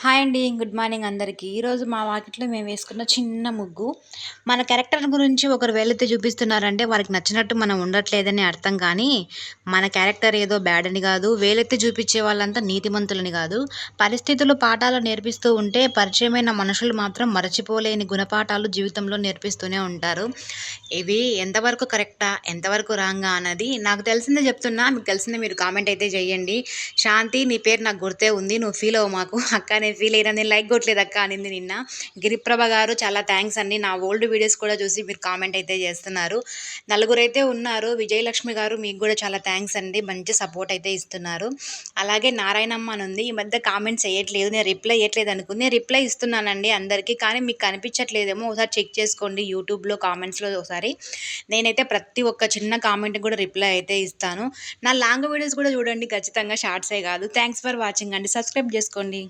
Hi అండి. Good morning అందరికీ. ఈరోజు మా వాకిట్లో మేము వేసుకున్న చిన్న ముగ్గు. మన క్యారెక్టర్ గురించి ఒకరు వేలెత్తి చూపిస్తున్నారంటే వారికి నచ్చినట్టు మనం ఉండట్లేదని అర్థం కానీ, మన క్యారెక్టర్ ఏదో బ్యాడ్ అని గాదు, వేలెత్తి చూపించే వాళ్ళంతా నీతిమంతులని గాదు. పరిస్థితులు పాఠాలు నేర్పిస్తూ ఉంటే, పరిచయమైన మనుషులు మాత్రం మరచిపోలేని గుణపాఠాలు జీవితంలో నేర్పిస్తూనే ఉంటారు. ఇవి ఎంతవరకు కరెక్టా? ఎంతవరకు రాంగా? అన్నది నాకు తెలిసిందే చెప్తున్నా. మీకు తెలిసిందే మీరు కామెంట్ అయితే చేయండి. శాంతి నీ పేరు నాకు గుర్తే ఉంది. నువ్వు ఫీల్ అవ్వు మాకు. అక్క నేను ఫీల్ అయినా. నేను లైక్ కొట్టలేదు అక్క అనింది నిన్న. గిరిప్రభ గారు చాలా థ్యాంక్స్ అండి. నా ఓల్డ్ వీడియోస్ కూడా చూసి మీరు కామెంట్ అయితే చేస్తున్నారు. నలుగురైతే ఉన్నారు. విజయలక్ష్మి గారు మీకు కూడా చాలా థ్యాంక్స్ అండి. మంచి సపోర్ట్ అయితే ఇస్తున్నారు. అలాగే నారాయణమ్మ అని ఉంది. ఈ మధ్య కామెంట్స్ చేయట్లేదు. నేను రిప్లై ఇవ్వట్లేదు అనుకుంది. నేను రిప్లై ఇస్తున్నానండి అందరికీ. కానీ మీకు కనిపించట్లేదేమో ఒకసారి చెక్ చేసుకోండి యూట్యూబ్లో కామెంట్స్లో ఒకసారి. నేనైతే ప్రతి ఒక్క చిన్న కామెంట్ కూడా రిప్లై అయితే ఇస్తాను. నా లాంగ్ వీడియోస్ కూడా చూడండి ఖచ్చితంగా, షార్ట్సే కాదు. థ్యాంక్స్ ఫర్ వాచింగ్ అండి. సబ్స్క్రైబ్ చేసుకోండి.